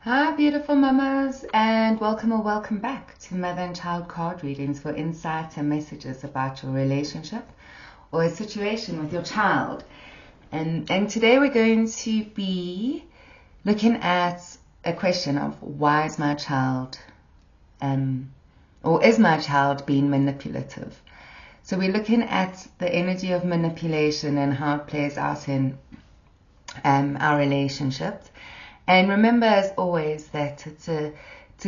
Hi beautiful mamas, and welcome or welcome back to Mother and Child card readings for insights and messages about your relationship or a situation with your child. And today we're going to be looking at a question of why is my child or is my child being manipulative? So we're looking at the energy of manipulation and how it plays out in our relationships. And remember, as always, that it's a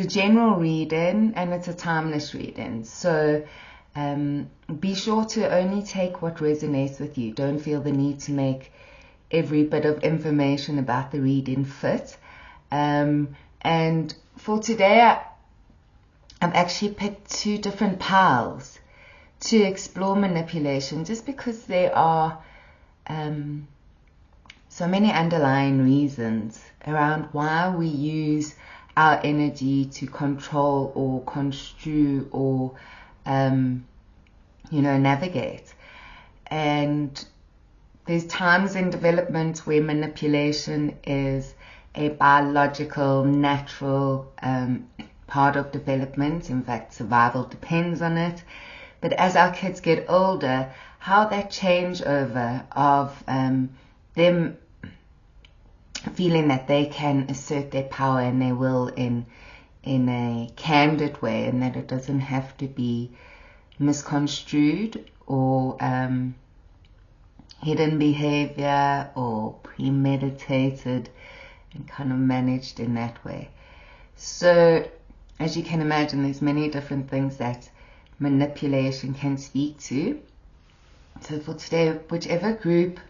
general reading and it's a timeless reading. So be sure to only take what resonates with you. Don't feel the need to make every bit of information about the reading fit. And for today, I've actually picked two different piles to explore manipulation, just because there are so many underlying reasons around why we use our energy to control or construe or navigate. And there's times in development where manipulation is a biological, natural part of development. In fact, survival depends on it. But as our kids get older, how that changeover of them feeling that they can assert their power and their will in a candid way, and that it doesn't have to be misconstrued or hidden behavior or premeditated and kind of managed in that way. So as you can imagine, there's many different things that manipulation can speak to. So for today, whichever group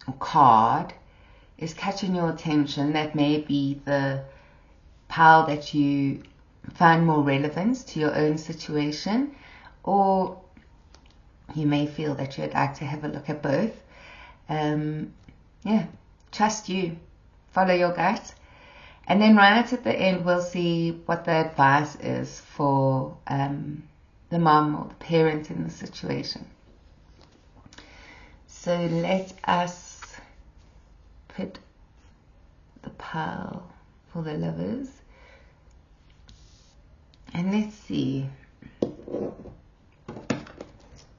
or card is catching your attention, that may be the pile that you find more relevant to your own situation, or you may feel that you'd like to have a look at both. Trust you, follow your gut, and then right at the end we'll see what the advice is for the mom or the parent in the situation. So let us put the pile for the lovers, and let's see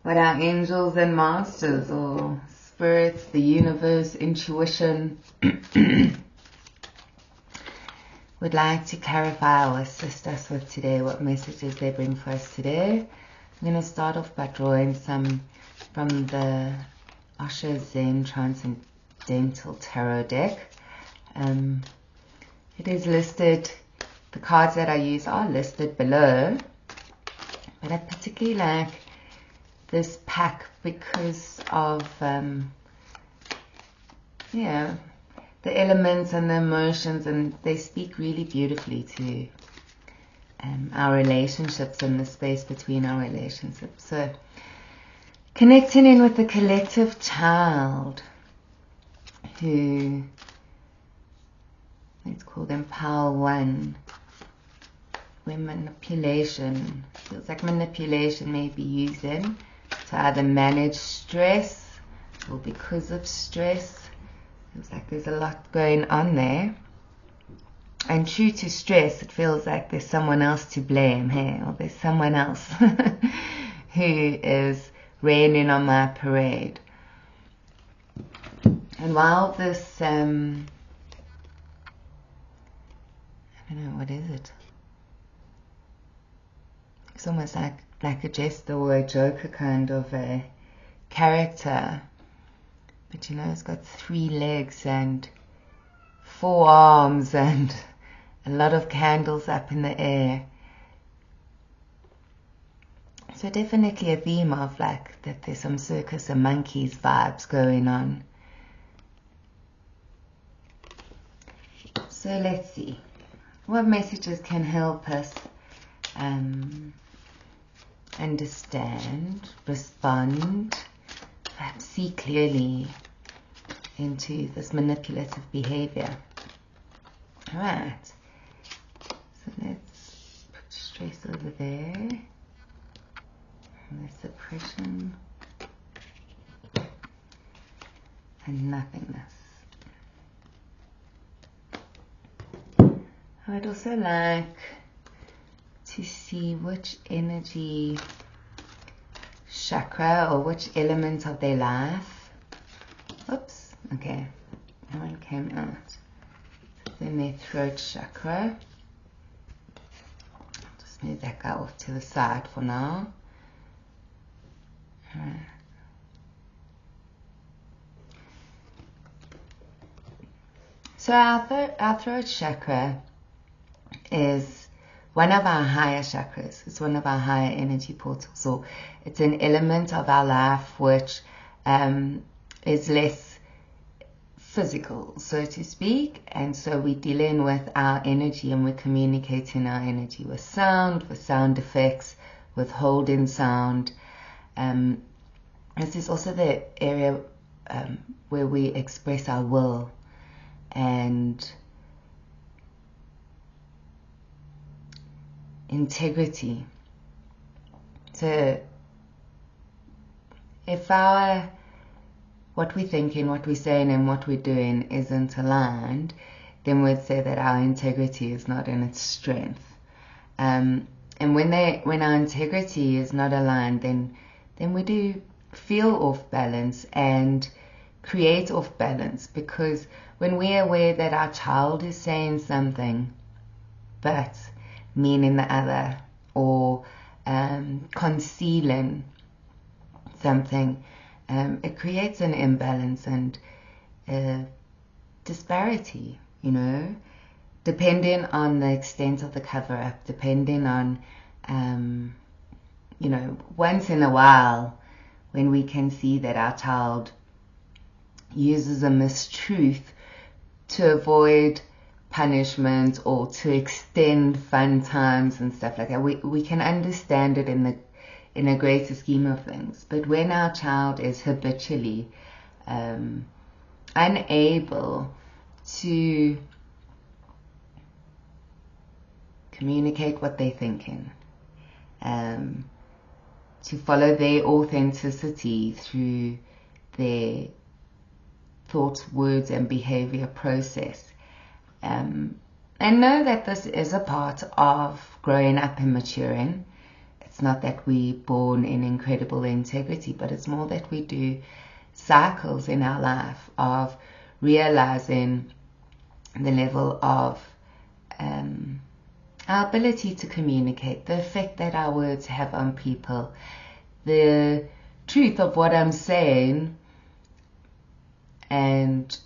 what our angels and masters or spirits, the universe, intuition would like to clarify or assist us with today, what messages they bring for us today. I'm going to start off by drawing some from the Osho Zen Transcendental Tarot deck. It is listed, the cards that I use are listed below, but I particularly like this pack because of the elements and the emotions, and they speak really beautifully to our relationships and the space between our relationships. So connecting in with the collective child, who, let's call them pile one, where manipulation feels like manipulation may be used in to either manage stress or because of stress. Feels like there's a lot going on there, and true to stress, it feels like there's someone else to blame here, or there's someone else who is raining on my parade. And while this I don't know, what is it? It's almost like a jester or a joker kind of a character, but it's got 3 legs and 4 arms and a lot of candles up in the air. So definitely a theme of like that there's some circus and monkeys vibes going on. So let's see what messages can help us understand, respond, perhaps see clearly into this manipulative behavior. Alright, so let's put stress over there, and the suppression and nothingness. I'd also like to see which energy chakra or which element of their life. Oops, okay, that one came out. Then their throat chakra. I'll just move that guy off to the side for now. Alright. So our throat chakra is one of our higher chakras. It's one of our higher energy portals. So it's an element of our life which is less physical, so to speak. And so we're dealing with our energy, and we're communicating our energy with sound effects, with holding sound. This is also the area where we express our will and integrity. So if what we're thinking, what we're saying, and what we're doing isn't aligned, then we'd say that our integrity is not in its strength. And when our integrity is not aligned, then we do feel off balance and create off balance, because when we're aware that our child is saying something but meaning the other, or concealing something, it creates an imbalance and disparity, depending on the extent of the cover-up, depending on, once in a while, when we can see that our child uses a mistruth to avoid punishment or to extend fun times and stuff like that, we can understand it in a greater scheme of things. But when our child is habitually unable to communicate what they're thinking, to follow their authenticity through their thoughts, words, and behavior process, and know that this is a part of growing up and maturing. It's not that we're born in incredible integrity, but it's more that we do cycles in our life of realizing the level of our ability to communicate, the effect that our words have on people, the truth of what I'm saying, and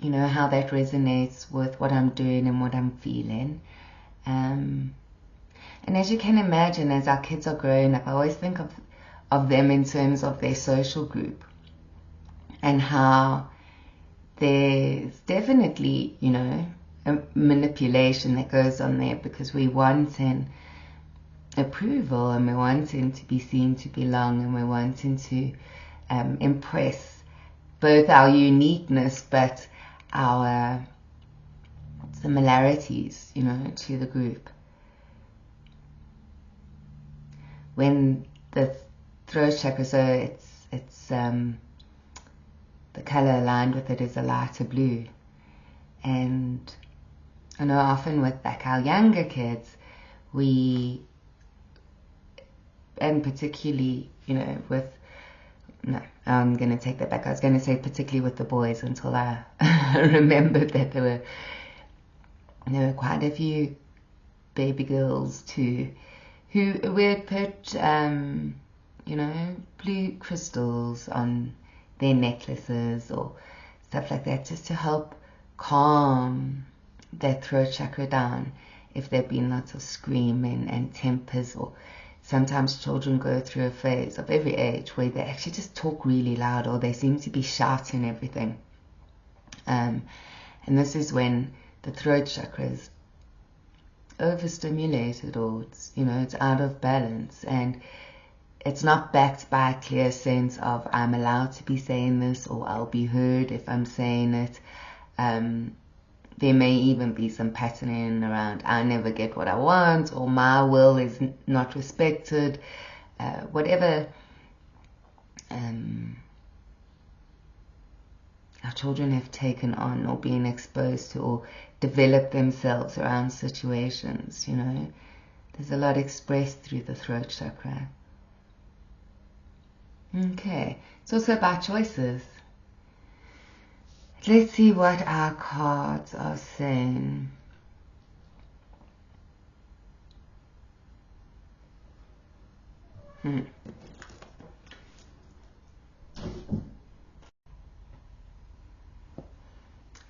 how that resonates with what I'm doing and what I'm feeling. And as you can imagine, as our kids are growing up, I always think of them in terms of their social group, and how there's definitely, a manipulation that goes on there, because we wanting approval, and we're wanting to be seen to belong, and we're wanting to impress both our uniqueness but our similarities, to the group. When the throat chakra, so it's the color aligned with it is a lighter blue, and I know often with like our younger kids, and particularly, I'm going to take that back. I was going to say particularly with the boys, until I remembered that there were quite a few baby girls too who would put, blue crystals on their necklaces or stuff like that, just to help calm their throat chakra down if there've been lots of screaming and tempers. Or sometimes children go through a phase of every age where they actually just talk really loud, or they seem to be shouting everything. And this is when the throat chakra is overstimulated, or it's out of balance, and it's not backed by a clear sense of I'm allowed to be saying this, or I'll be heard if I'm saying it. There may even be some patterning around I never get what I want, or my will is not respected, our children have taken on or been exposed to or developed themselves around situations, you know. There's a lot expressed through the throat chakra. Okay, it's also about choices. Let's see what our cards are saying.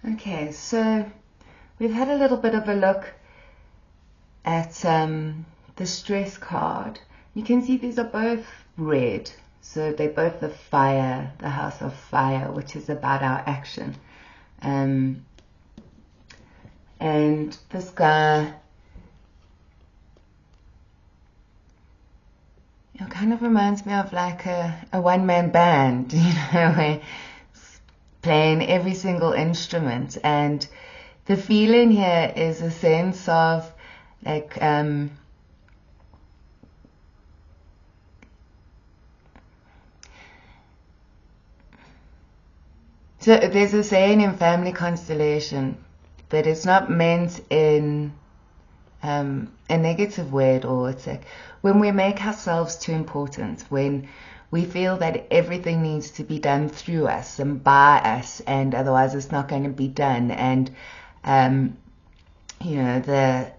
Okay, so we've had a little bit of a look at the stress card. You can see these are both red. So they're both the fire, the house of fire, which is about our action. And this guy, it kind of reminds me of like a one-man band, you know, where playing every single instrument. And the feeling here is a sense of like so there's a saying in family constellation that it's not meant in a negative way at all. It's like when we make ourselves too important, when we feel that everything needs to be done through us and by us, and otherwise it's not going to be done. And you know, the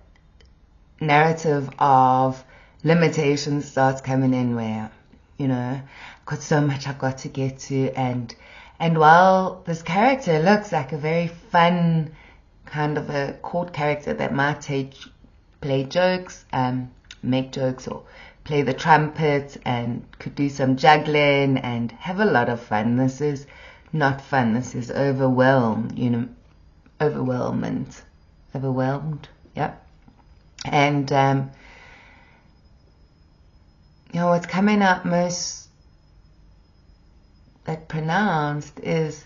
narrative of limitation starts coming in where, you know, I've got so much I've got to get to, and while this character looks like a very fun kind of a court character that might play jokes, make jokes, or play the trumpet, and could do some juggling and have a lot of fun, this is not fun. This is overwhelmed, you know, overwhelmed, yep. And you know, what's coming up most that pronounced is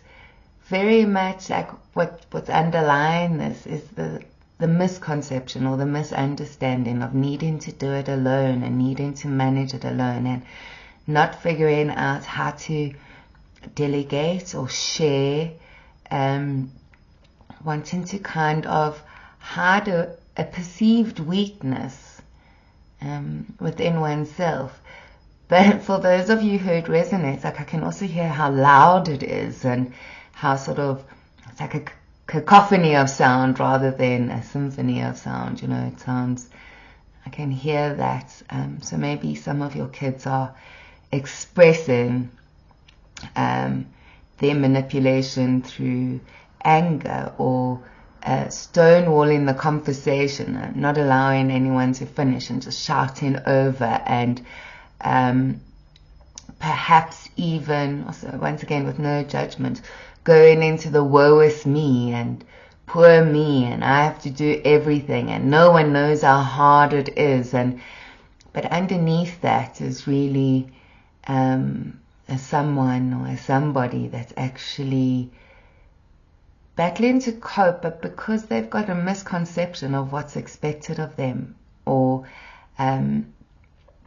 very much like what's underlying this is the misconception or the misunderstanding of needing to do it alone and needing to manage it alone, and not figuring out how to delegate or share, wanting to kind of hide a perceived weakness within oneself. But for those of you who it resonates, like I can also hear how loud it is and how sort of it's like a cacophony of sound rather than a symphony of sound. You know, it sounds, I can hear that. So maybe some of your kids are expressing their manipulation through anger or stonewalling the conversation, not allowing anyone to finish and just shouting over, and perhaps even, also once again with no judgment, going into the woe is me and poor me and I have to do everything and no one knows how hard it is. But underneath that is really a someone or a somebody that's actually battling to cope, but because they've got a misconception of what's expected of them, or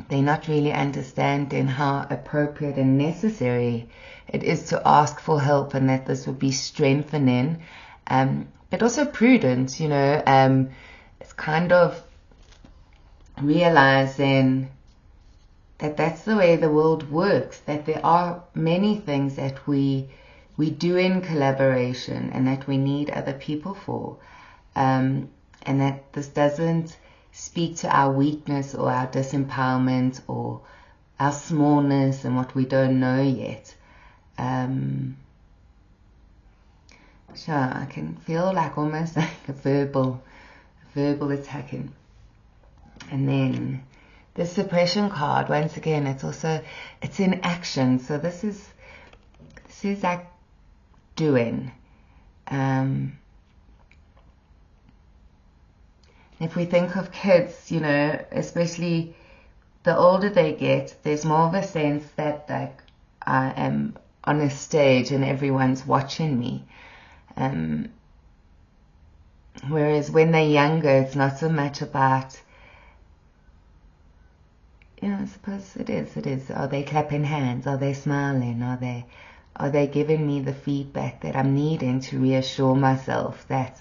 they're not really understanding how appropriate and necessary it is to ask for help, and that this would be strengthening, but also prudent, you know. It's kind of realizing that that's the way the world works, that there are many things that we do in collaboration and that we need other people for, and that this doesn't speak to our weakness or our disempowerment or our smallness and what we don't know yet. Sure, I can feel like almost like a verbal attacking. And then the suppression card, once again, it's in action. So this is like doing. If we think of kids, you know, especially the older they get, there's more of a sense that like I am on a stage and everyone's watching me. Whereas when they're younger, it's not so much about, you know, I suppose it is. Are they clapping hands? Are they smiling? Are they are they giving me the feedback that I'm needing to reassure myself that,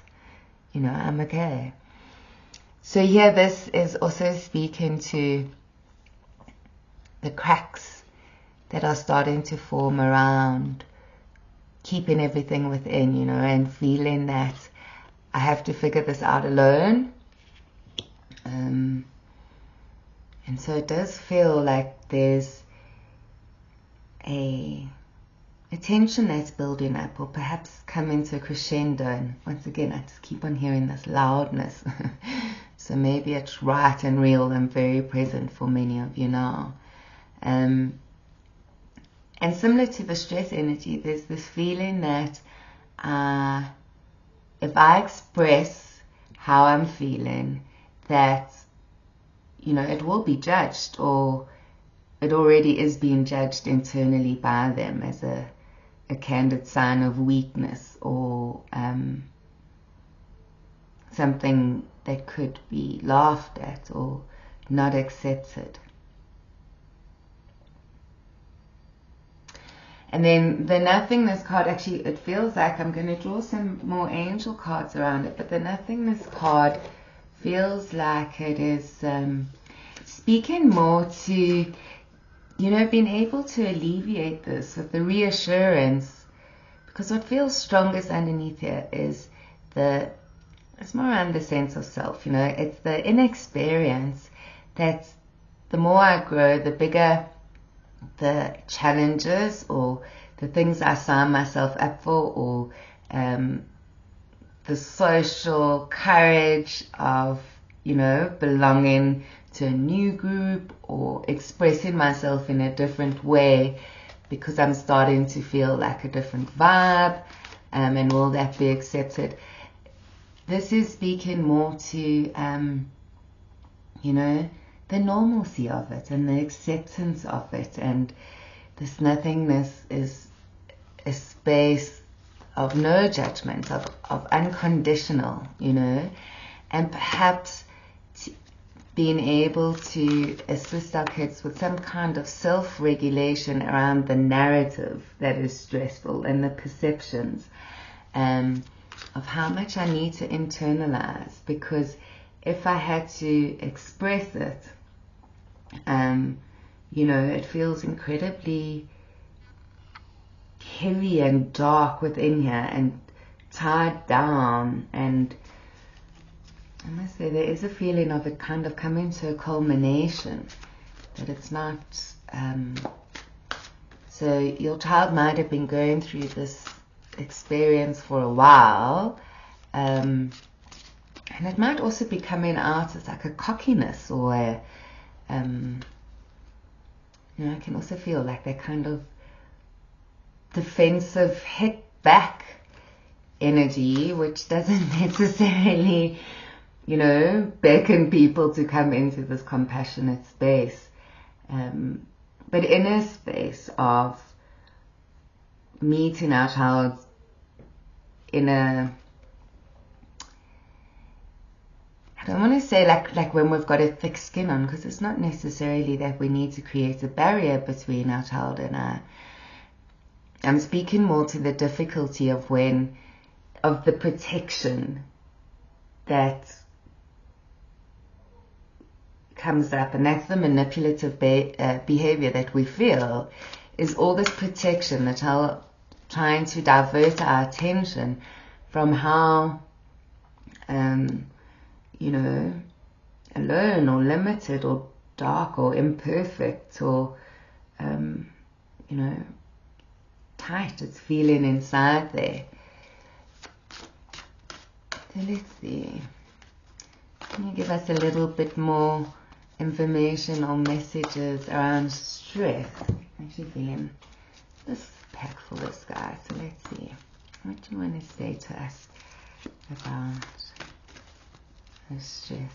you know, I'm okay? So here, this is also speaking to the cracks that are starting to form around keeping everything within, you know, and feeling that I have to figure this out alone. And so it does feel like there's a tension that's building up, or perhaps coming to a crescendo. And once again, I just keep on hearing this loudness. So maybe it's right and real and very present for many of you now. And similar to the stress energy, there's this feeling that if I express how I'm feeling, that, you know, it will be judged, or it already is being judged internally by them as a candid sign of weakness, or something that could be laughed at or not accepted. And then the nothingness card, actually, it feels like I'm going to draw some more angel cards around it, but the nothingness card feels like it is speaking more to, you know, being able to alleviate this with the reassurance, because what feels strongest underneath here is it's more around the sense of self, you know, it's the inexperience that the more I grow, the bigger the challenges or the things I sign myself up for, or the social courage of, you know, belonging to a new group or expressing myself in a different way, because I'm starting to feel like a different vibe, and will that be accepted? This is speaking more to, you know, the normalcy of it and the acceptance of it. And this nothingness is a space of no judgment, of unconditional, you know, and perhaps being able to assist our kids with some kind of self-regulation around the narrative that is stressful and the perceptions of how much I need to internalize, because if I had to express it, you know, it feels incredibly heavy and dark within here and tied down, and I must say there is a feeling of it kind of coming to a culmination, that it's not, so your child might have been going through this experience for a while, and it might also be coming out as like a cockiness, or a, you know, I can also feel like that kind of defensive hit back energy, which doesn't necessarily, you know, beckon people to come into this compassionate space, but in a space of meeting our child in a, I don't want to say like when we've got a thick skin on, because it's not necessarily that we need to create a barrier between our child and I. I'm speaking more to the difficulty of the protection that comes up, and that's the manipulative behavior that we feel, is all this protection, the child trying to divert our attention from how, you know, alone or limited or dark or imperfect or, you know, tight it's feeling inside there. So let's see. Can you give us a little bit more information or messages around stress? I'm actually feeling this pack for this guy. So let's see. What do you want to say to us about the stress?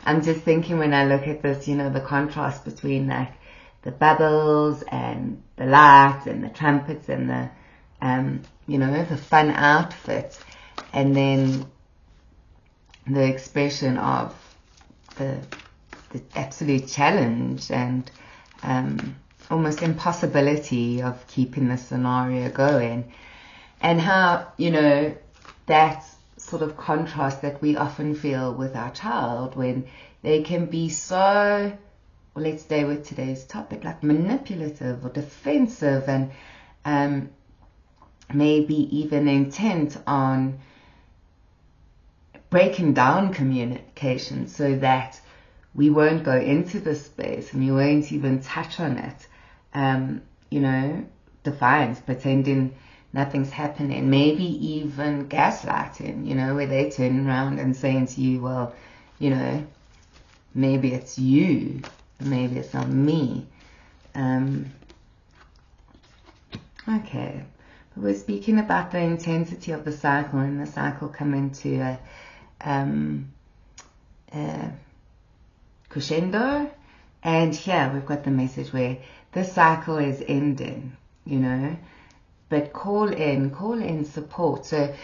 I'm just thinking when I look at this, you know, the contrast between like the bubbles and the lights and the trumpets and the, you know, the fun outfit, and then the expression of the absolute challenge and almost impossibility of keeping the scenario going, and how, you know, that sort of contrast that we often feel with our child when they can be so, well, let's stay with today's topic, like manipulative or defensive, and maybe even intent on breaking down communication so that we won't go into this space and we won't even touch on it. You know, defiance, pretending nothing's happening, maybe even gaslighting, you know, where they turn around and saying to you, well, you know, maybe it's you, maybe it's not me. Okay, but we're speaking about the intensity of the cycle, and the cycle coming to a crescendo, and here we've got the message where the cycle is ending, you know, but call in support. So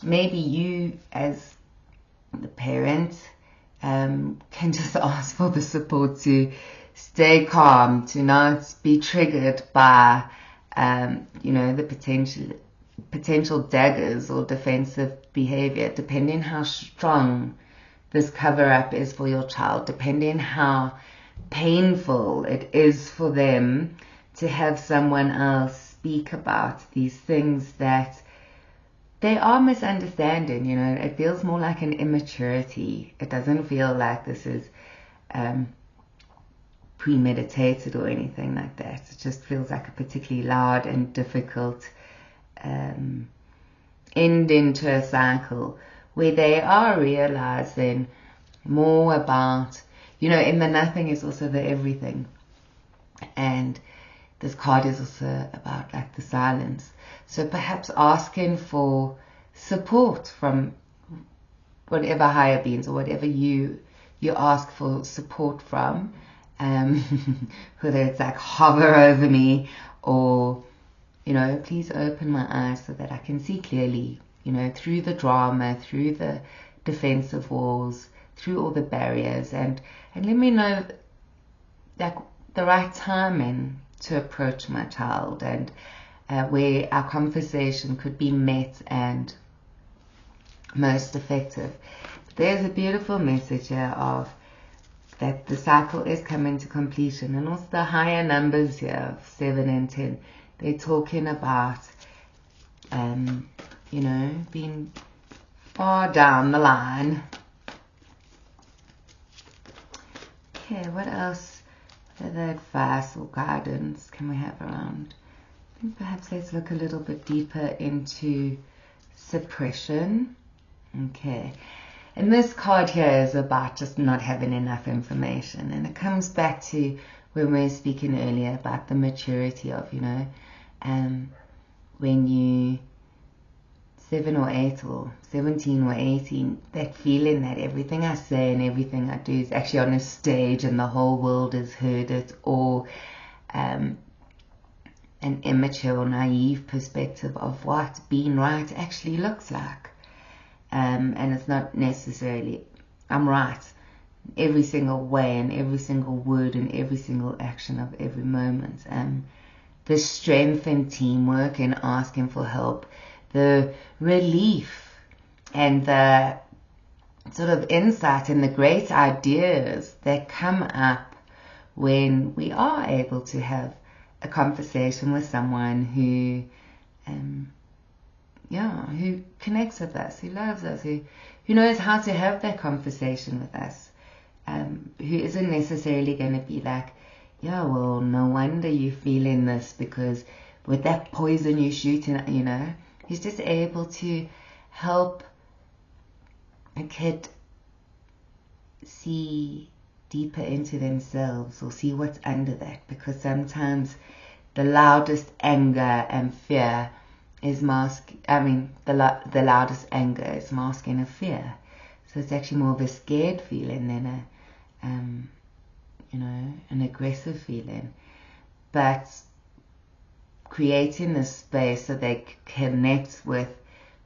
maybe you as the parent can just ask for the support to stay calm, to not be triggered by you know, the potential daggers or defensive behavior, depending how strong this cover-up is for your child, depending how painful it is for them to have someone else speak about these things that they are misunderstanding. You know, it feels more like an immaturity. It doesn't feel like this is premeditated or anything like that. It just feels like a particularly loud and difficult ending to a cycle where they are realizing more about, you know, in the nothing is also the everything. And this card is also about like the silence. So perhaps asking for support from whatever higher beings or whatever you ask for support from, whether it's like hover over me or, you know, please open my eyes so that I can see clearly, you know, through the drama, through the defensive walls, through all the barriers, and let me know like the right timing to approach my child, and where our conversation could be met and most effective. There's a beautiful message here of that the cycle is coming to completion, and also the higher numbers here of 7 and 10. They're talking about, you know, being far down the line. Okay, what else? What other advice or guidance can we have around? I think perhaps let's look a little bit deeper into suppression. Okay, and this card here is about just not having enough information, and it comes back to when we were speaking earlier about the maturity of, you know, when you 7 or 8 or 17 or 18, that feeling that everything I say and everything I do is actually on a stage and the whole world has heard it, or an immature or naive perspective of what being right actually looks like. And it's not necessarily I'm right every single way and every single word and every single action of every moment. The strength in teamwork and asking for help, the relief and the sort of insight and the great ideas that come up when we are able to have a conversation with someone who who connects with us, who loves us, who knows how to have that conversation with us, who isn't necessarily going to be like, yeah, well, no wonder you're feeling this because with that poison you're shooting, you know. He's just able to help a kid see deeper into themselves or see what's under that, because sometimes the loudest anger and fear is the loudest anger is masking a fear. So it's actually more of a scared feeling than an aggressive feeling. But creating this space so they connect with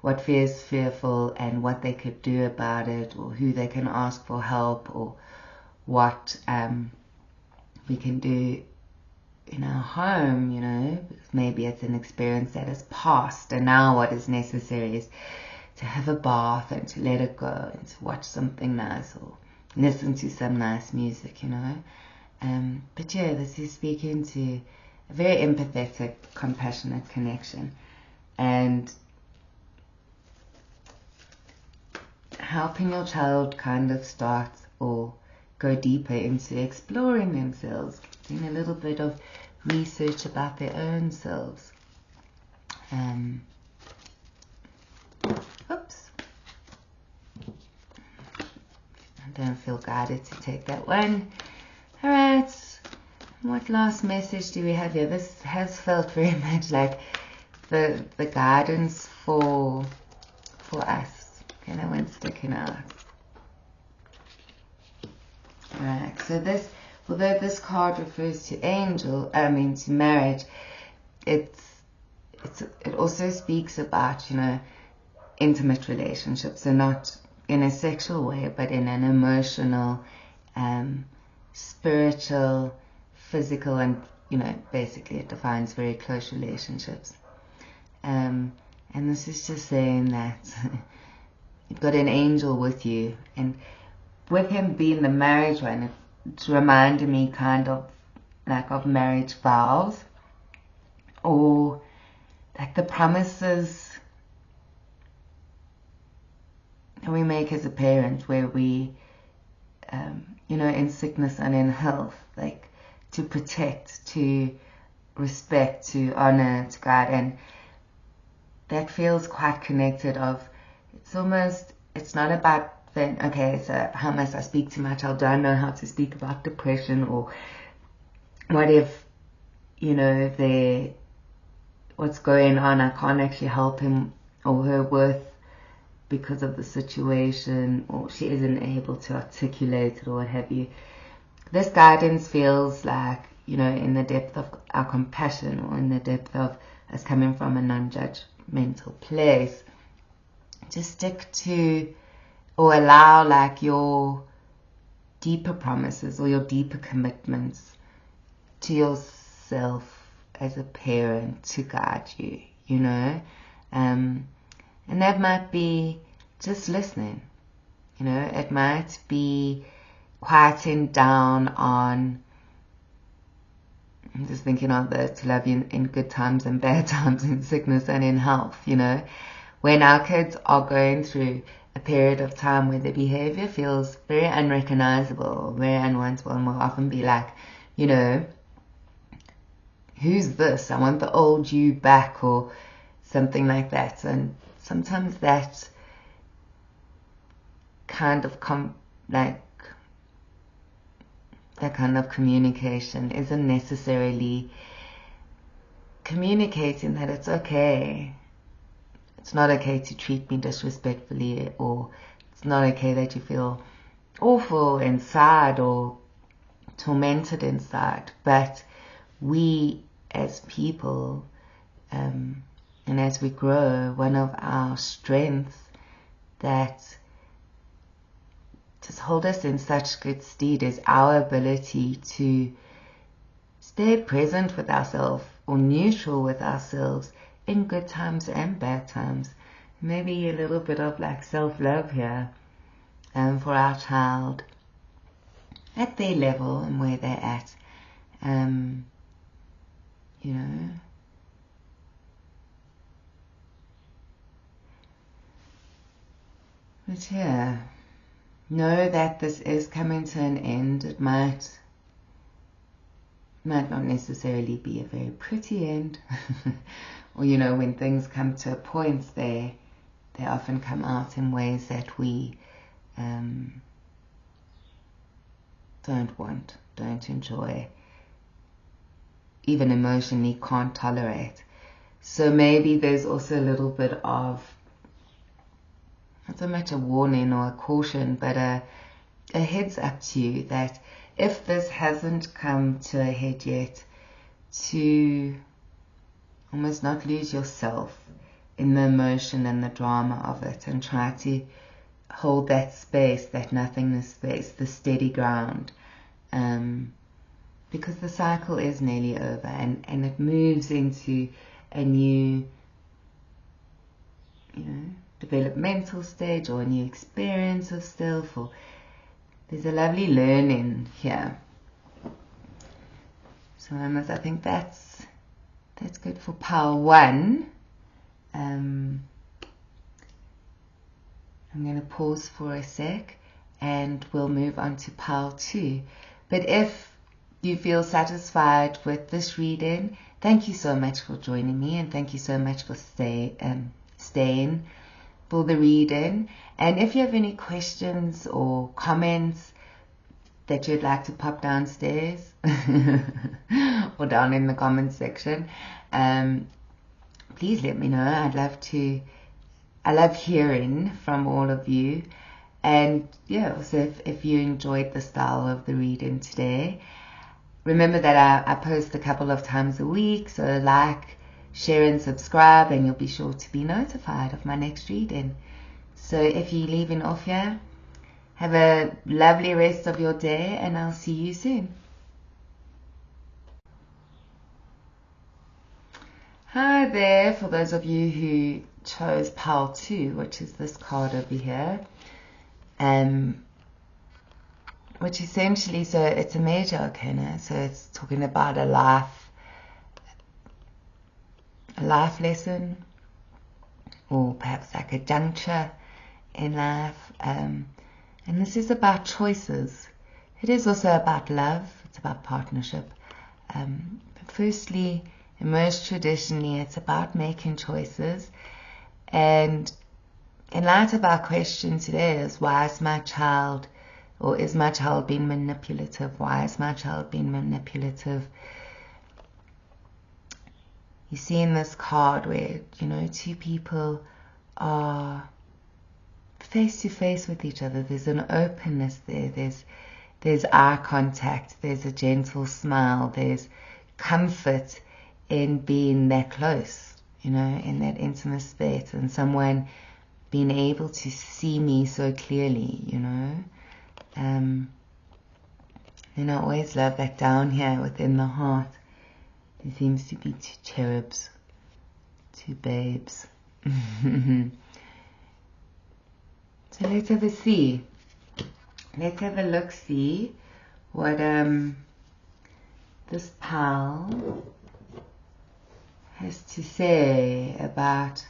what feels fearful and what they could do about it, or who they can ask for help, or what we can do in our home, you know, because maybe it's an experience that has passed, and now what is necessary is to have a bath and to let it go and to watch something nice or listen to some nice music, you know. But yeah, this is speaking to a very empathetic, compassionate connection, and helping your child kind of start or go deeper into exploring themselves, doing a little bit of research about their own selves. Oops. I don't feel guided to take that one. Alright, what last message do we have here? This has felt very much like the guidance for us. Okay, that one's sticking out. Alright, so this, although this card refers to to marriage, it also speaks about, you know, intimate relationships, so not in a sexual way, but in an emotional, spiritual, physical, and, you know, basically it defines very close relationships. And this is just saying that you've got an angel with you, and with him being the marriage one, it's reminding me kind of like of marriage vows, or like the promises that we make as a parent, where we, you know, in sickness and in health, like to protect, to respect, to honor, to guide, and that feels quite connected of, it's not about then, okay, so how must I speak to my child? Do I know how to speak about depression? Or what if, you know, what's going on, I can't actually help him or her with because of the situation, or she isn't able to articulate it or what have you. This guidance feels like, you know, in the depth of our compassion, or in the depth of us coming from a non-judgmental place, to stick to or allow like your deeper promises or your deeper commitments to yourself as a parent to guide you, you know. And that might be just listening, you know. It might be quieting down on, I'm just thinking of the to love you in good times and bad times, in sickness and in health, you know. When our kids are going through a period of time where their behavior feels very unrecognizable, very unwanted, and we'll often be like, you know, who's this? I want the old you back, or something like that. And sometimes that kind of that kind of communication isn't necessarily communicating that it's okay. It's not okay to treat me disrespectfully, or it's not okay that you feel awful inside or tormented inside. But we as people, and as we grow, one of our strengths that just hold us in such good stead is our ability to stay present with ourselves, or neutral with ourselves, in good times and bad times. Maybe a little bit of like self-love here, for our child at their level and where they're at, you know. But yeah, know that this is coming to an end. It might not necessarily be a very pretty end. Or, you know, when things come to a point, they often come out in ways that we don't enjoy, even emotionally can't tolerate. So maybe there's also a little bit of, not so much a warning or a caution, but a heads up to you that if this hasn't come to a head yet, to almost not lose yourself in the emotion and the drama of it, and try to hold that space, that nothingness space, the steady ground, because the cycle is nearly over, and it moves into a new, developmental stage or a new experience of self, or there's a lovely learning here. So I think that's good for pile 1. I'm going to pause for a sec and we'll move on to pile 2. But if you feel satisfied with this reading, thank you so much for joining me, and thank you so much for staying for the reading. And if you have any questions or comments that you'd like to pop downstairs or down in the comments section, please let me know. I love hearing from all of you. And yeah, also if you enjoyed the style of the reading today, remember that I post a couple of times a week, so like, share and subscribe, and you'll be sure to be notified of my next reading. So if you're leaving off here, have a lovely rest of your day, and I'll see you soon. Hi there, for those of you who chose pile 2, which is this card over here, which essentially, so it's a major arcana, so it's talking about a life lesson, or perhaps like a juncture in life, and this is about choices. It is also about love, it's about partnership, but firstly, and most traditionally, it's about making choices. And in light of our question today is, why is my child, or is my child being manipulative? Why is my child being manipulative? You see in this card where, two people are face to face with each other. There's an openness there. There's eye contact. There's a gentle smile. There's comfort in being that close, in that intimate space, and someone being able to see me so clearly, And I always love that down here within the heart, there seems to be 2 cherubs, 2 babes. So let's have a see. Let's have a look-see what this pal has to say about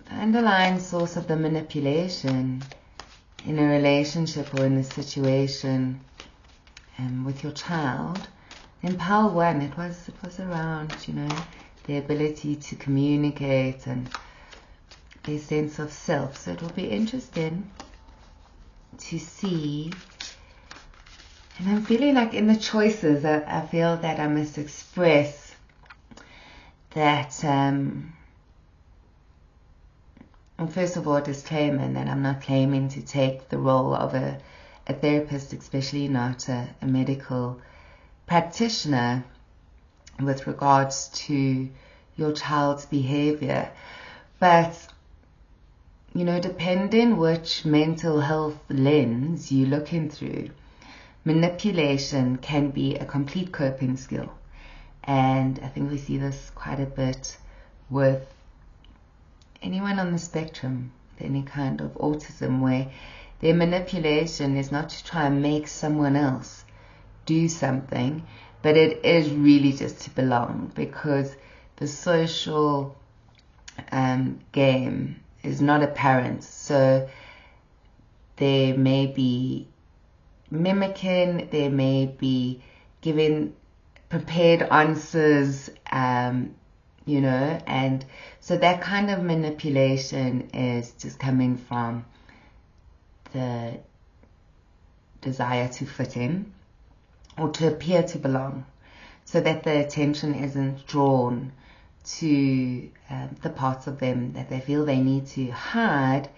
the underlying source of the manipulation in a relationship or in a situation with your child. In pile 1, it was around, the ability to communicate and their sense of self. So it will be interesting to see. And I'm feeling like in the choices, I feel that I must express that, well, first of all, disclaimer that I'm not claiming to take the role of a therapist, especially not a medical practitioner with regards to your child's behavior. But, depending which mental health lens you're looking through, manipulation can be a complete coping skill. And I think we see this quite a bit with anyone on the spectrum, any kind of autism, where their manipulation is not to try and make someone else do something, but it is really just to belong, because the social game is not apparent. So they may be mimicking, they may be giving prepared answers, and so that kind of manipulation is just coming from the desire to fit in or to appear to belong, so that the attention isn't drawn to the parts of them that they feel they need to hide.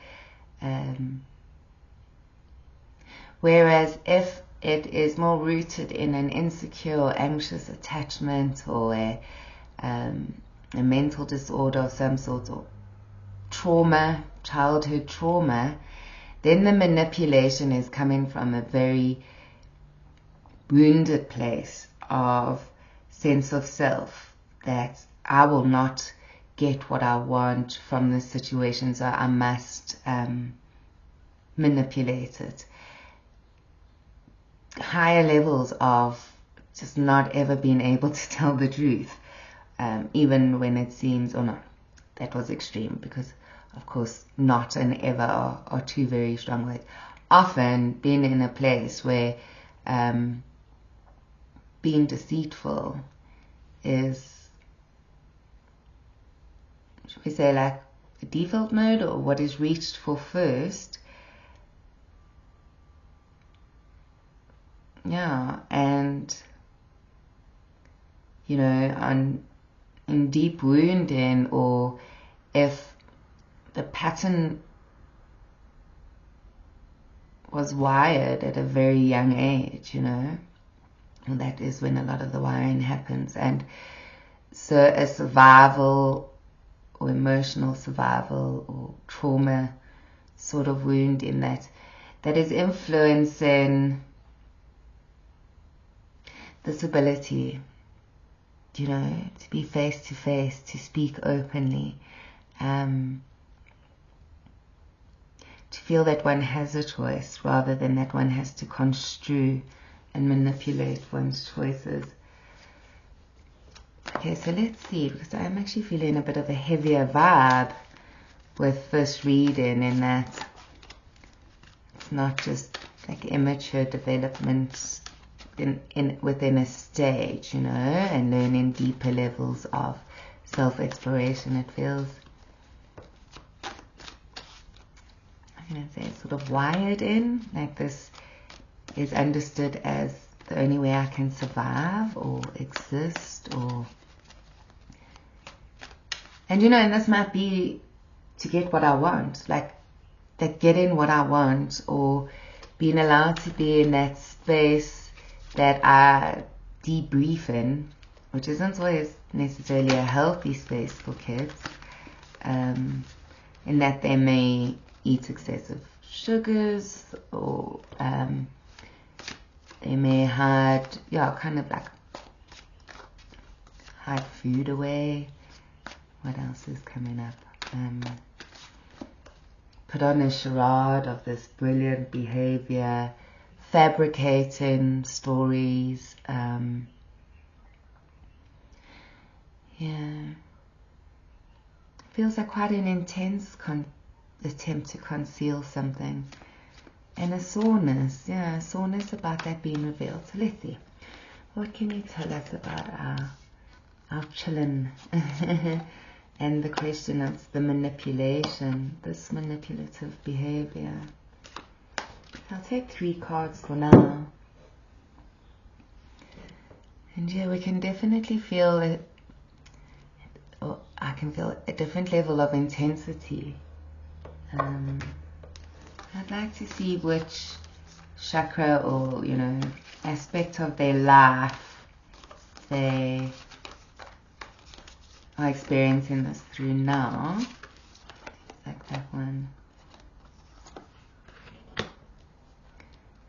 Whereas if it is more rooted in an insecure or anxious attachment, or a mental disorder of some sort, or trauma, childhood trauma, then the manipulation is coming from a very wounded place of sense of self, that I will not get what I want from this situation, so I must manipulate it. Higher levels of just not ever being able to tell the truth, even when it seems, or not, that was extreme, because of course not and ever are two very strong words. Often being in a place where being deceitful is, should we say, like a default mode, or what is reached for first. Yeah, and you know, in deep wounding, or if the pattern was wired at a very young age, you know, and that is when a lot of the wiring happens. And so a survival or emotional survival or trauma sort of wound in that is influencing this ability, you know, to be face to face, to speak openly, to feel that one has a choice rather than that one has to construe and manipulate one's choices. Okay, so let's see, because I'm actually feeling a bit of a heavier vibe with this reading, in that it's not just like immature development within a stage, you know, and learning deeper levels of self-exploration. It feels, I'm going to say, sort of wired in, like this is understood as the only way I can survive or exist, or, and you know, and this might be to get what I want, like that getting what I want, or being allowed to be in that space that I debrief in, which isn't always necessarily a healthy space for kids, in that they may eat excessive sugars, or they may hide, kind of like hide food away. What else is coming up? Put on a charade of this brilliant behavior, fabricating stories. Feels like quite an intense attempt to conceal something. And a soreness, a soreness about that being revealed. So let's see. What can you tell us about our chillin'? And the question of the manipulation, this manipulative behavior. I'll take 3 cards for now. And yeah, we can definitely feel it, or I can feel a different level of intensity. I'd like to see which chakra or, you know, aspect of their life they are experiencing this through now. Like that one.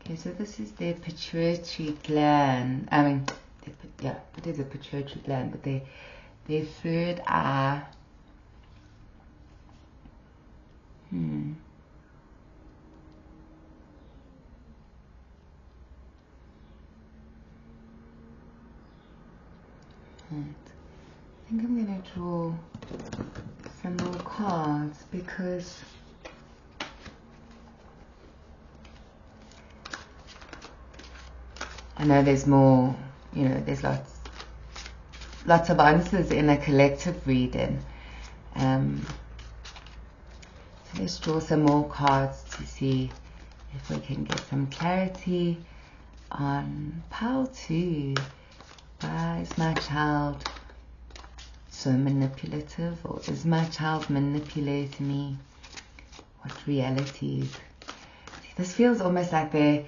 Okay, so this is their pituitary gland. I mean, it is a pituitary gland, but their third eye. Right. I think I'm going to draw some more cards, because I know there's more, you know, there's lots of answers in a collective reading. So let's draw some more cards to see if we can get some clarity on pile 2. Why is my child so manipulative, or is my child manipulating me? What realities? This feels almost like their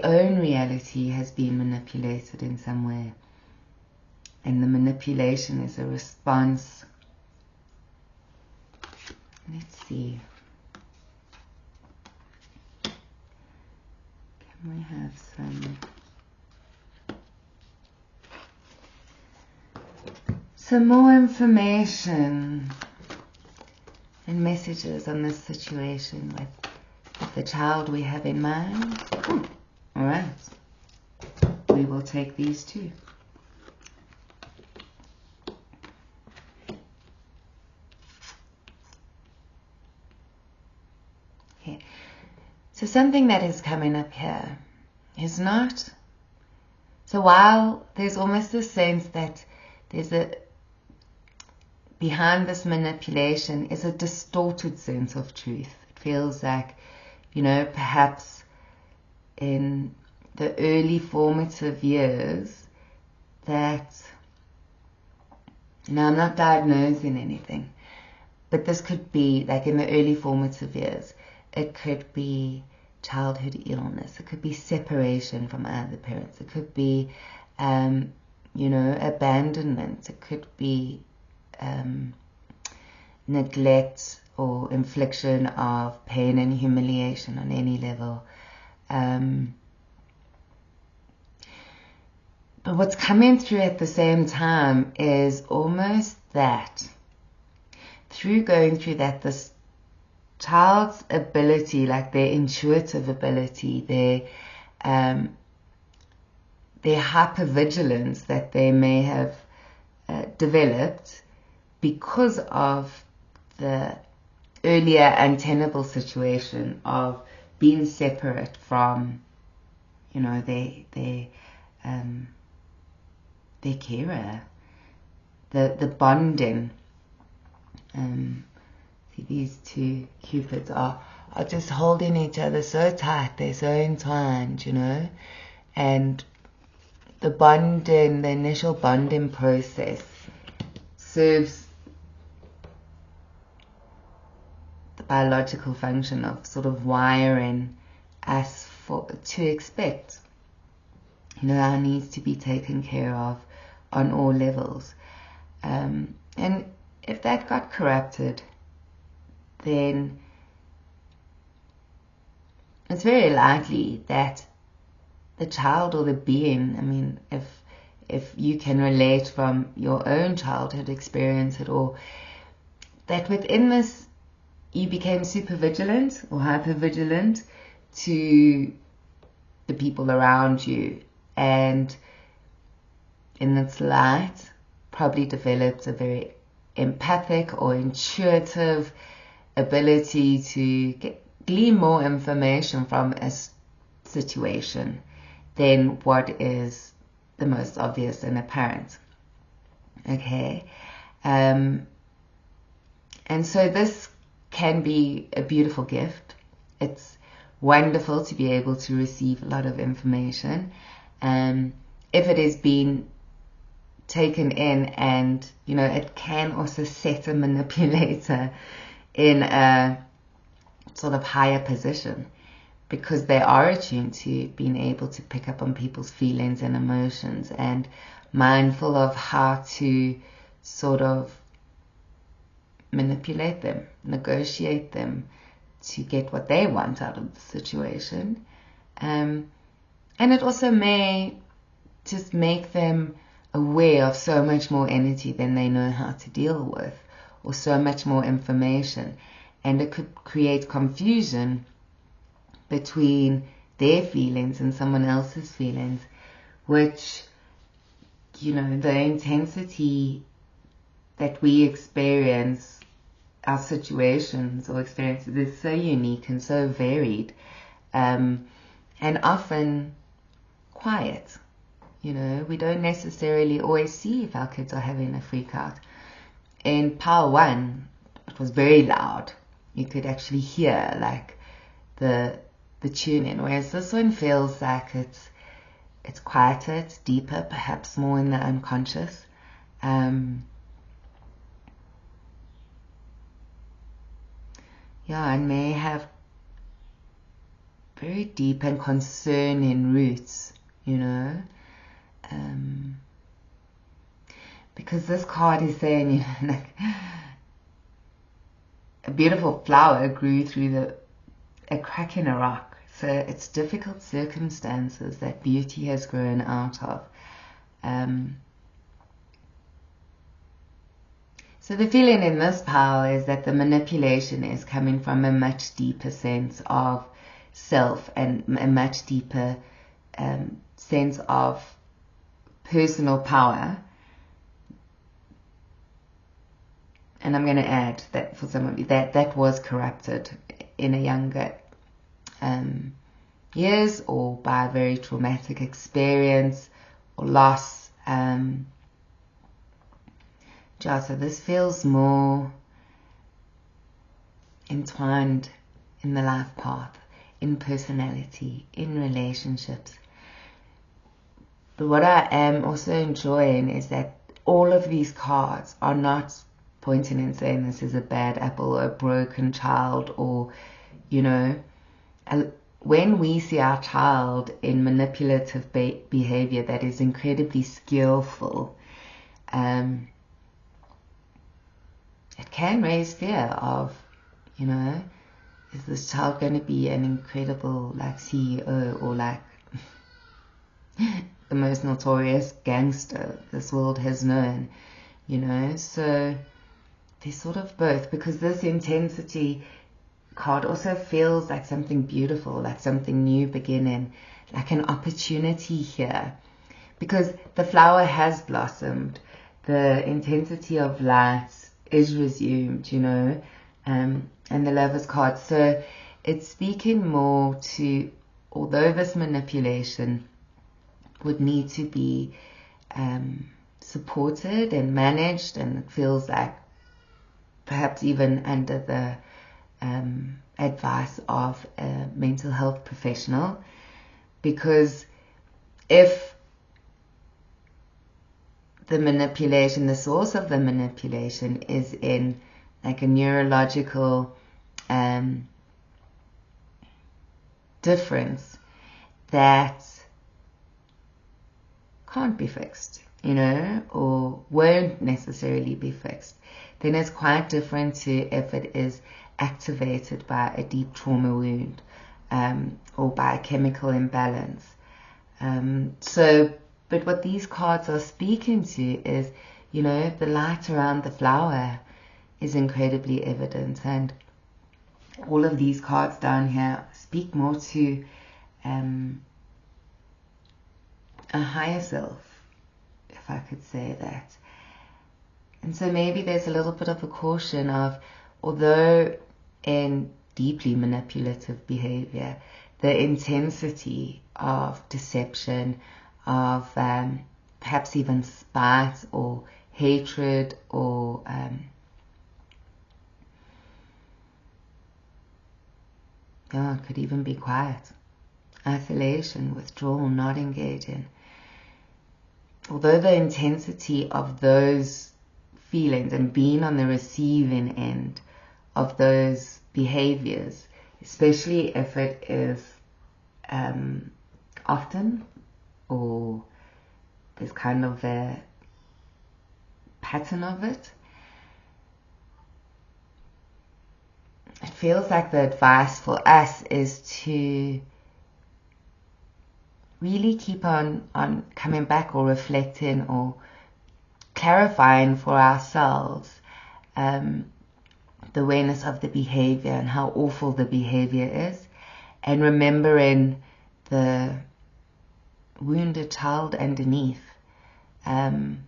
own reality has been manipulated in some way, and the manipulation is a response. Let's see. We have some more information and messages on this situation with the child we have in mind. All right, we will take these two. Okay. So something that is coming up here is not, so while there's almost a sense that there's behind this manipulation is a distorted sense of truth. It feels like, perhaps in the early formative years that, I'm not diagnosing anything, but this could be like in the early formative years, it could be childhood illness, it could be separation from either parents, it could be, abandonment, it could be neglect or infliction of pain and humiliation on any level. But what's coming through at the same time is almost that through going through that, this child's ability, like their intuitive ability, their hypervigilance that they may have developed because of the earlier untenable situation of being separate from, their carer, the bonding. See, these two cupids are just holding each other so tight, they're so entwined, and the bonding, the initial bonding process serves the biological function of sort of wiring us to expect, our needs to be taken care of on all levels. And if that got corrupted, then it's very likely that the child or the being, if you can relate from your own childhood experience at all, that within this you became super vigilant or hyper vigilant to the people around you, and in its light probably developed a very empathic or intuitive ability to glean more information from a situation than what is the most obvious and apparent. Okay, and so this can be a beautiful gift. It's wonderful to be able to receive a lot of information, if it is being taken in, and it can also set a manipulator in a sort of higher position, because they are attuned to being able to pick up on people's feelings and emotions and mindful of how to sort of manipulate them, negotiate them to get what they want out of the situation. And it also may just make them aware of so much more energy than they know how to deal with, or so much more information. And it could create confusion between their feelings and someone else's feelings, which, the intensity that we experience, our situations or experiences, is so unique and so varied, and often quiet. We don't necessarily always see if our kids are having a freak out. In Power 1, it was very loud. You could actually hear like the tune in, whereas this one feels like it's quieter, it's deeper, perhaps more in the unconscious. And may have very deep and concerning roots, because this card is saying, like, a beautiful flower grew through a crack in a rock. So it's difficult circumstances that beauty has grown out of. So the feeling in this power is that the manipulation is coming from a much deeper sense of self and a much deeper sense of personal power. And I'm going to add that for some of you, that was corrupted in a younger years, or by a very traumatic experience or loss. So this feels more entwined in the life path, in personality, in relationships. But what I am also enjoying is that all of these cards are not pointing and saying this is a bad apple or a broken child, or, you know, when we see our child in manipulative behavior that is incredibly skillful, it can raise fear of, you know, is this child going to be an incredible like CEO or like the most notorious gangster this world has known, you know? So there's sort of both, because this intensity card also feels like something beautiful, like something new beginning, like an opportunity here, because the flower has blossomed, the intensity of light is resumed, you know, and the Lover's card. So it's speaking more to, although this manipulation would need to be supported and managed, and it feels like perhaps even under the advice of a mental health professional, because if the manipulation, the source of the manipulation is in like a neurological difference that can't be fixed, you know, or won't necessarily be fixed, then it's quite different to if it is activated by a deep trauma wound or by a chemical imbalance. But what these cards are speaking to is, you know, the light around the flower is incredibly evident, and all of these cards down here speak more to a higher self, if I could say that. And so maybe there's a little bit of a caution of, although in deeply manipulative behavior, the intensity of deception, of perhaps even spite or hatred, or it could even be quiet, isolation, withdrawal, not engaging. Although the intensity of those feelings and being on the receiving end of those behaviors, especially if it is often, or there's kind of a pattern of it, it feels like the advice for us is to really keep on coming back, or reflecting, or clarifying for ourselves the awareness of the behavior and how awful the behavior is, and remembering the wounded child underneath. And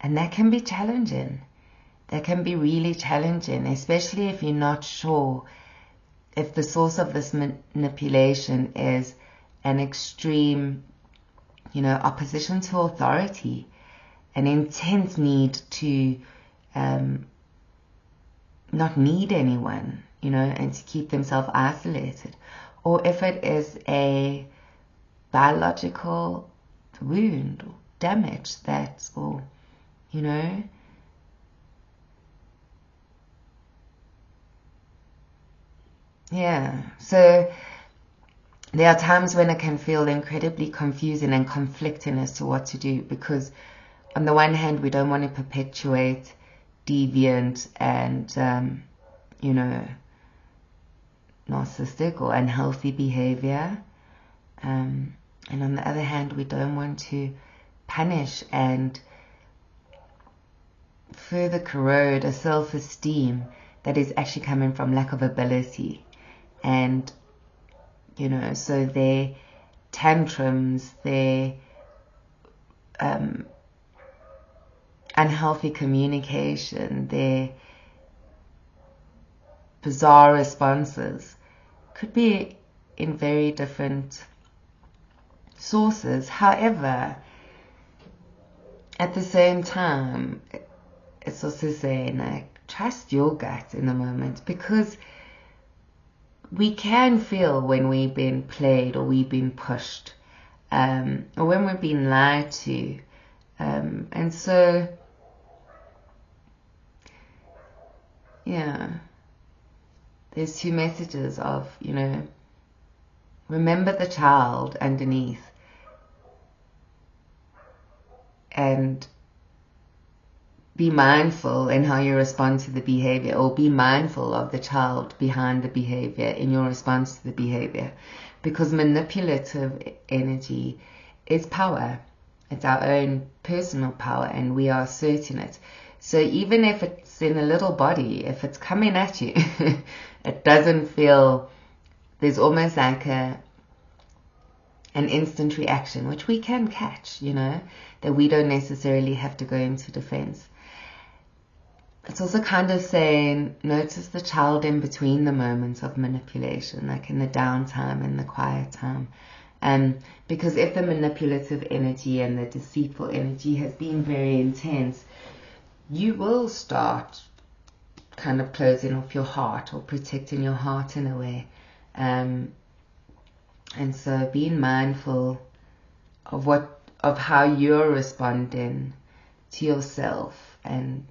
that can be challenging. That can be really challenging, especially if you're not sure if the source of this manipulation is an extreme, you know, opposition to authority, an intense need to not need anyone, you know, and to keep themselves isolated, or if it is a biological wound or damage that's, or, you know, yeah. So there are times when it can feel incredibly confusing and conflicting as to what to do, because on the one hand we don't want to perpetuate deviant and you know, narcissistic or unhealthy behavior. And on the other hand, we don't want to punish and further corrode a self-esteem that is actually coming from lack of ability. And, so their tantrums, their unhealthy communication, their bizarre responses could be in very different sources. However, at the same time, it's also saying, like, trust your gut in the moment, because we can feel when we've been played or we've been pushed, or when we've been lied to. And so, there's two messages of, remember the child underneath, and be mindful in how you respond to the behavior, or be mindful of the child behind the behavior in your response to the behavior, because manipulative energy is power. It's our own personal power, and we are asserting it. So even if it's in a little body, if it's coming at you, it doesn't feel, there's almost like an instant reaction, which we can catch, that we don't necessarily have to go into defense. It's also kind of saying, notice the child in between the moments of manipulation, like in the downtime and the quiet time. Because if the manipulative energy and the deceitful energy has been very intense, you will start kind of closing off your heart, or protecting your heart in a way. And so being mindful of how you're responding to yourself and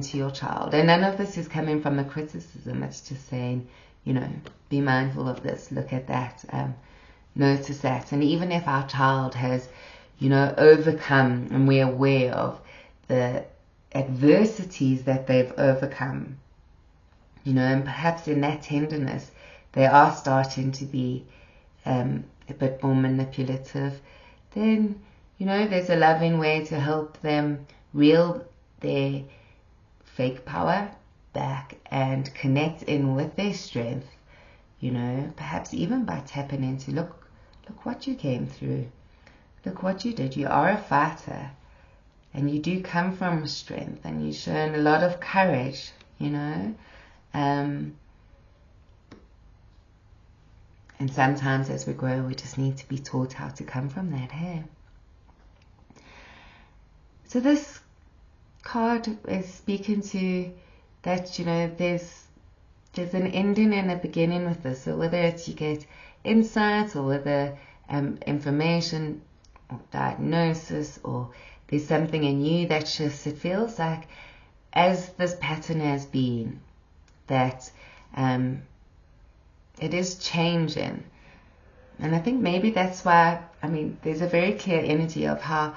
to your child. And none of this is coming from a criticism. It's just saying, be mindful of this, look at that, notice that. And even if our child has, overcome, and we're aware of the adversities that they've overcome, and perhaps in that tenderness they are starting to be a bit more manipulative, then, there's a loving way to help them reel their fake power back and connect in with their strength, perhaps even by tapping into, look what you came through, look what you did, you are a fighter, and you do come from strength, and you've shown a lot of courage, and sometimes as we grow, we just need to be taught how to come from that. Hey, so this card is speaking to that, there's an ending and a beginning with this. So whether it's you get insights, or whether information or diagnosis, or there's something in you that shifts, it feels like, as this pattern has been, that it is changing. And I think maybe that's why, there's a very clear energy of how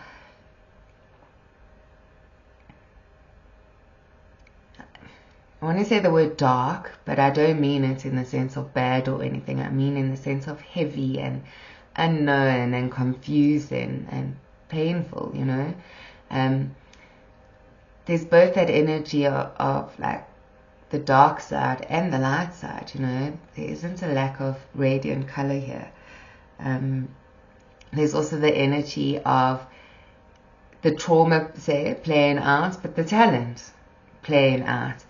I want to say the word dark, but I don't mean it in the sense of bad or anything. I mean in the sense of heavy and unknown and confusing and painful, There's both that energy of like the dark side and the light side, There isn't a lack of radiant color here. There's also the energy of the trauma, say, playing out, but the talent playing out.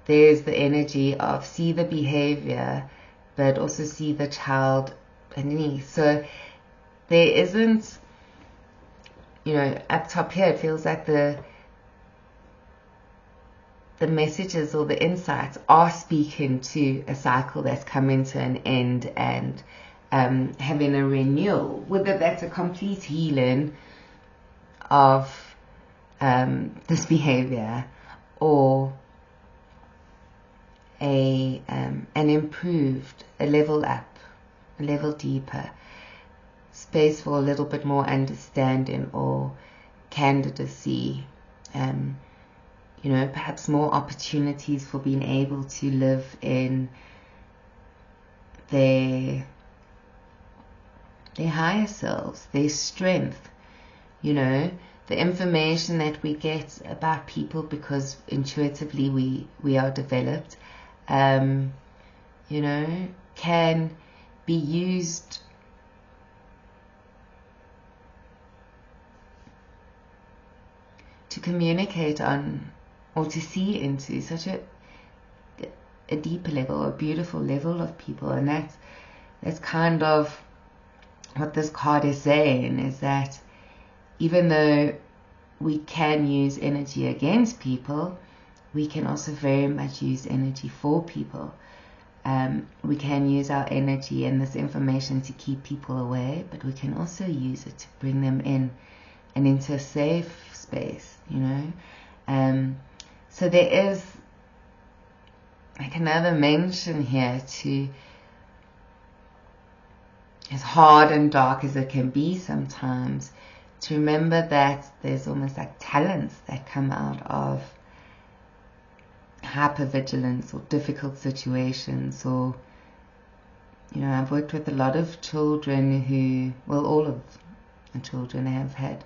There's the energy of see the behavior, but also see the child underneath. So there isn't, up top here, it feels like the messages or the insights are speaking to a cycle that's coming to an end, and having a renewal, whether that's a complete healing of this behavior, or an improved, a level up, a level deeper, space for a little bit more understanding or candidacy, perhaps more opportunities for being able to live in their higher selves, their strength, you know, the information that we get about people because intuitively we are developed, you know, can be used to communicate on, or to see into such a deeper level, a beautiful level of people. And that's kind of what this card is saying, is that even though we can use energy against people, we can also very much use energy for people. We can use our energy and this information to keep people away, but we can also use it to bring them in and into a safe space, you know. So there is like another mention here to, as hard and dark as it can be sometimes, to remember that there's almost like talents that come out of hypervigilance or difficult situations. Or, you know, I've worked with a lot of children who, well, all of the children have had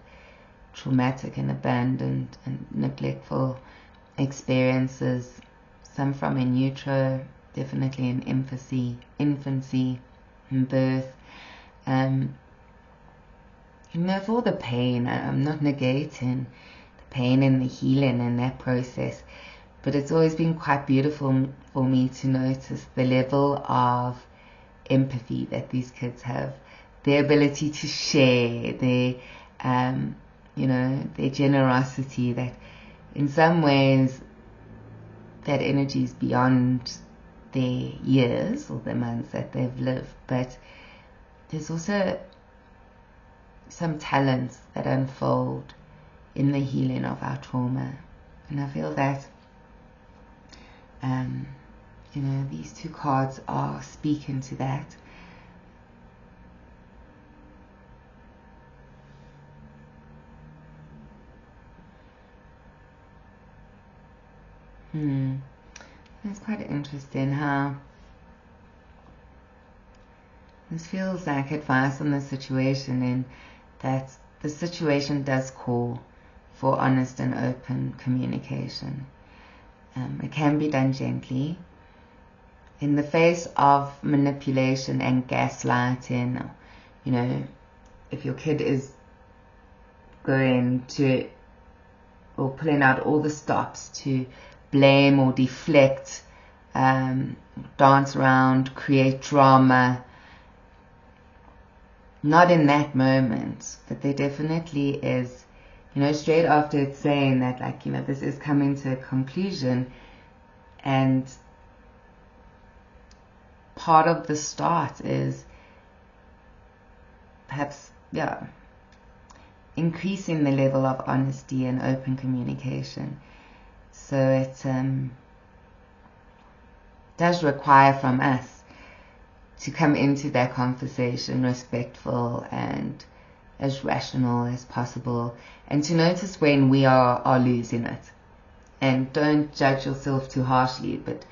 traumatic and abandoned and neglectful experiences, some from in utero, definitely in infancy, in birth. You know, for the pain, I'm not negating the pain and the healing in that process, but it's always been quite beautiful for me to notice the level of empathy that these kids have, their ability to share, their, you know, their generosity, that in some ways that energy is beyond their years or the months that they've lived, but there's also some talents that unfold in the healing of our trauma. And I feel that you know, these two cards are speaking to that. It's quite interesting how this feels like advice on the situation, in that the situation does call for honest and open communication. It can be done gently. In the face of manipulation and gaslighting, you know, if your kid is going to, or pulling out all the stops to blame or deflect, dance around, create drama, not in that moment, but there definitely is, you know, straight after it's saying that, like, you know, this is coming to a conclusion, and part of the start is perhaps, yeah, increasing the level of honesty and open communication. So it does require from us to come into that conversation respectful and as rational as possible, and to notice when we are losing it, and don't judge yourself too harshly, but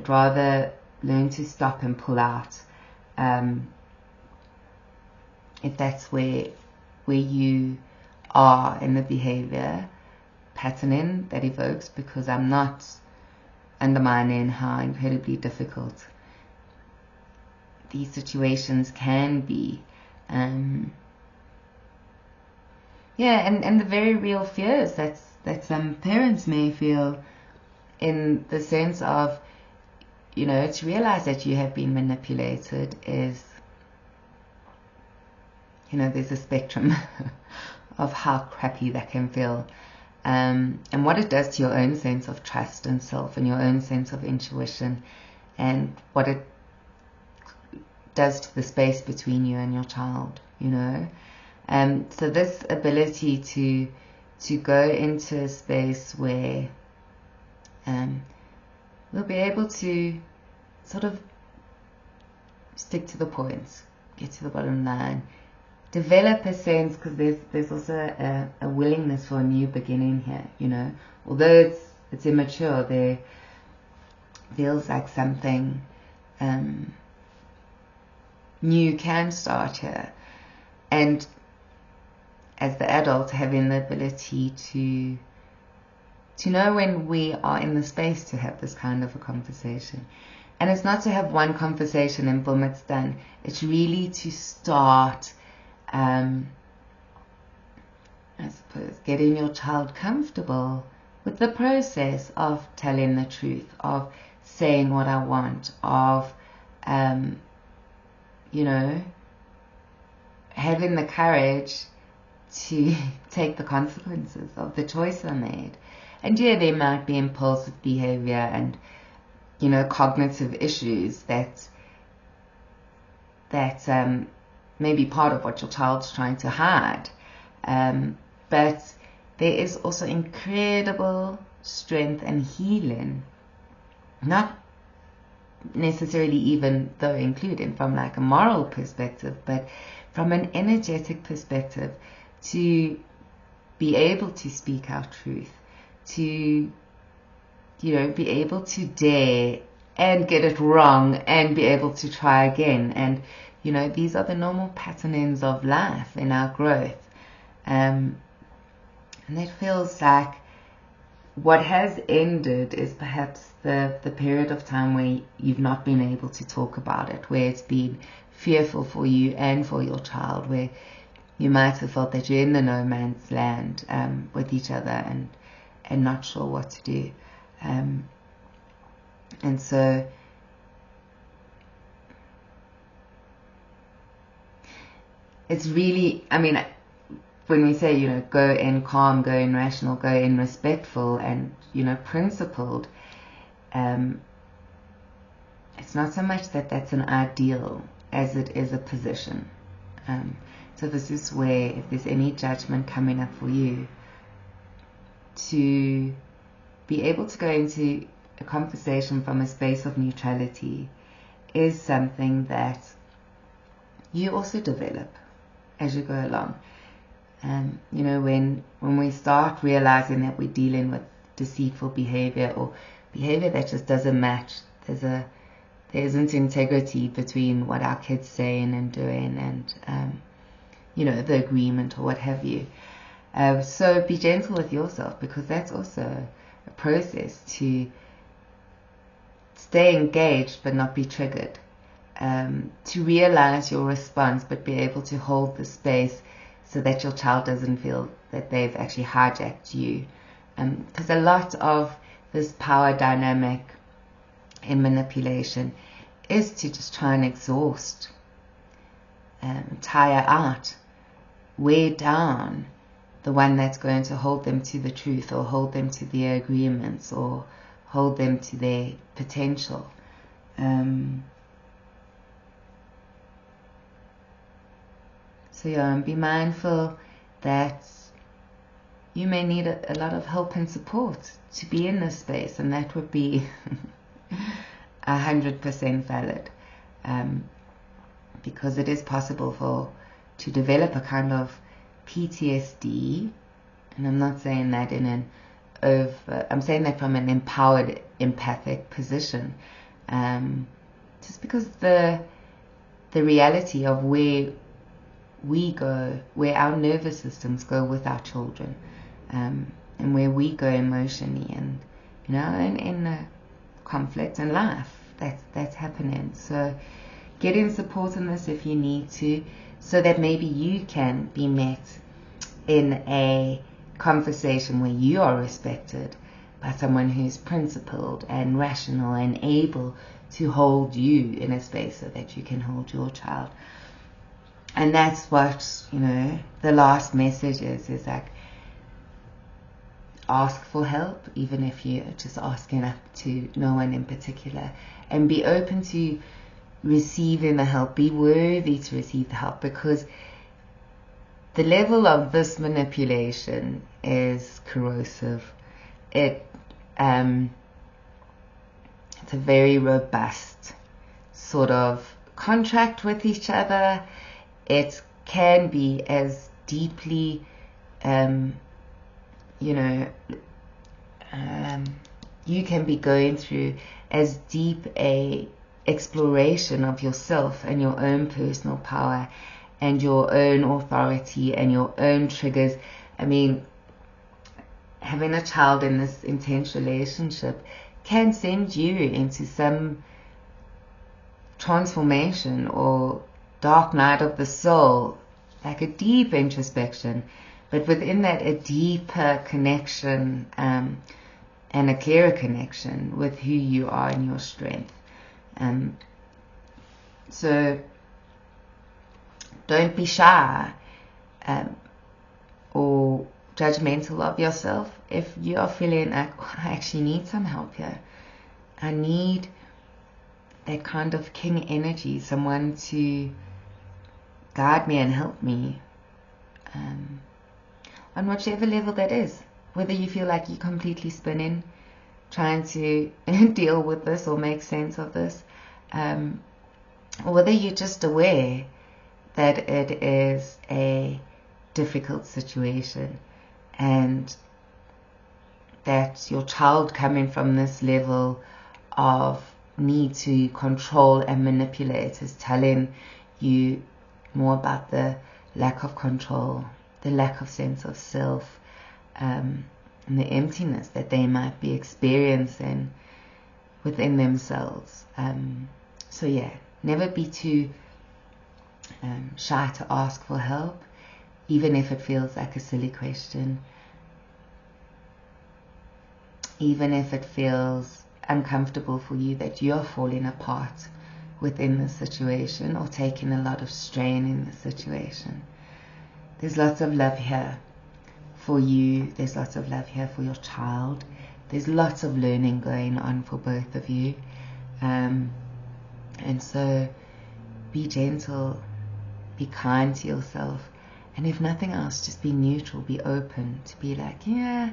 rather learn to stop and pull out, if that's where you are in the behavior patterning that evokes, because I'm not undermining how incredibly difficult these situations can be. Yeah, and the very real fears that some parents may feel, in the sense of, you know, to realize that you have been manipulated is, you know, there's a spectrum of how crappy that can feel, and what it does to your own sense of trust and self, and your own sense of intuition, and what it does to the space between you and your child, you know. So this ability to go into a space where we'll be able to sort of stick to the points, get to the bottom line, develop a sense, because there's also a willingness for a new beginning here, you know. Although it's immature, there feels like something new can start here. And as the adult, having the ability to know when we are in the space to have this kind of a conversation. And it's not to have one conversation and boom, it's done. It's really to start, I suppose, getting your child comfortable with the process of telling the truth, of saying what I want, of, having the courage to take the consequences of the choice I made. And yeah, there might be impulsive behavior and, cognitive issues that may be part of what your child's trying to hide. But there is also incredible strength and healing, not necessarily even though including from like a moral perspective, but from an energetic perspective, to be able to speak our truth, to be able to dare and get it wrong and be able to try again. And these are the normal patternings of life in our growth, and that feels like what has ended is perhaps the period of time where you've not been able to talk about it, where it's been fearful for you and for your child, where you might have felt that you're in the no man's land with each other and not sure what to do. And so it's really, when we say, go in calm, go in rational, go in respectful and, principled, it's not so much that that's an ideal as it is a position. So this is where, if there's any judgment coming up for you, to be able to go into a conversation from a space of neutrality is something that you also develop as you go along. When we start realizing that we're dealing with deceitful behavior or behavior that just doesn't match, there isn't integrity between what our kids saying and doing and the agreement or what have you. So be gentle with yourself, because that's also a process to stay engaged but not be triggered, to realize your response but be able to hold the space so that your child doesn't feel that they've actually hijacked you. Because a lot of this power dynamic in manipulation is to just try and exhaust, tire out, weigh down the one that's going to hold them to the truth, or hold them to their agreements, or hold them to their potential. So be mindful that you may need a lot of help and support to be in this space, and that would be 100% valid, because it is possible to develop a kind of PTSD, and I'm not saying that I'm saying that from an empowered, empathic position, just because the reality of where we go, where our nervous systems go with our children, and where we go emotionally, and in the conflict and life that's happening. So get in support in this if you need to, so that maybe you can be met in a conversation where you are respected by someone who's principled and rational and able to hold you in a space so that you can hold your child. And that's what, the last message is like, ask for help, even if you're just asking up to no one in particular, and be open to receiving the help, be worthy to receive the help, because the level of this manipulation is corrosive. It's a very robust sort of contract with each other. It can be as deeply, you can be going through as deep a exploration of yourself and your own personal power and your own authority and your own triggers. I mean, having a child in this intense relationship can send you into some transformation or dark night of the soul, like a deep introspection, but within that a deeper connection and a clearer connection with who you are and your strength. So don't be shy or judgmental of yourself if you are feeling like, oh, I actually need some help here. I need that kind of king energy, someone to guide me and help me on whichever level that is. Whether you feel like you're completely spinning trying to deal with this or make sense of this, or whether you're just aware that it is a difficult situation and that your child coming from this level of need to control and manipulate is telling you more about the lack of control, the lack of sense of self, and the emptiness that they might be experiencing within themselves. So yeah, never be too shy to ask for help, even if it feels like a silly question, even if it feels uncomfortable for you that you're falling apart within the situation or taking a lot of strain in the situation. There's lots of love here for you. There's lots of love here for your child. There's lots of learning going on for both of you. And so be gentle, be kind to yourself, and if nothing else, just be neutral, be open to be like, yeah,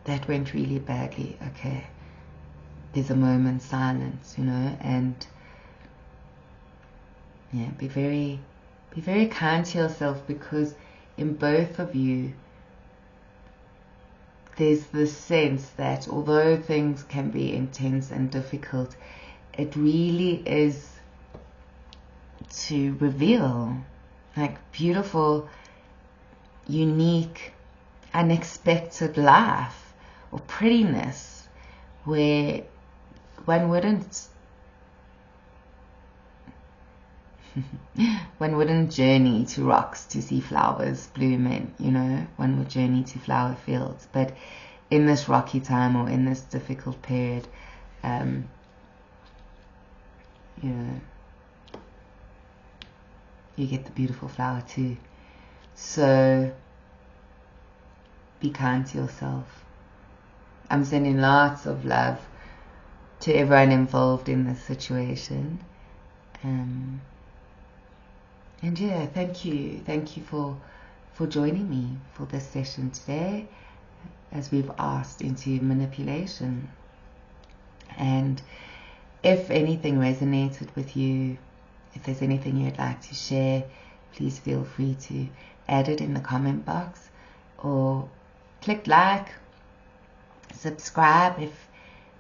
that went really badly. Okay, there's a moment's silence, and yeah, be very kind to yourself, because in both of you there's this sense that although things can be intense and difficult, it really is to reveal like beautiful, unique, unexpected life or prettiness where one wouldn't journey to rocks to see flowers blooming, one would journey to flower fields, but in this rocky time or in this difficult period, you get the beautiful flower too. So be kind to yourself. I'm sending lots of love to everyone involved in this situation. And yeah, thank you for joining me for this session today, as we've asked into manipulation. And if anything resonated with you, if there's anything you'd like to share, please feel free to add it in the comment box, or click like, subscribe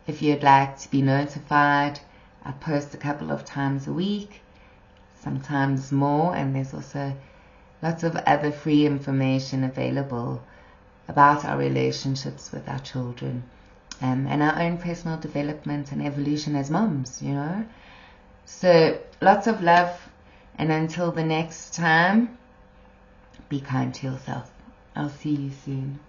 if you'd like to be notified. I post a couple of times a week, sometimes more, and there's also lots of other free information available about our relationships with our children, and our own personal development and evolution as moms, So lots of love, and until the next time, be kind to yourself. I'll see you soon.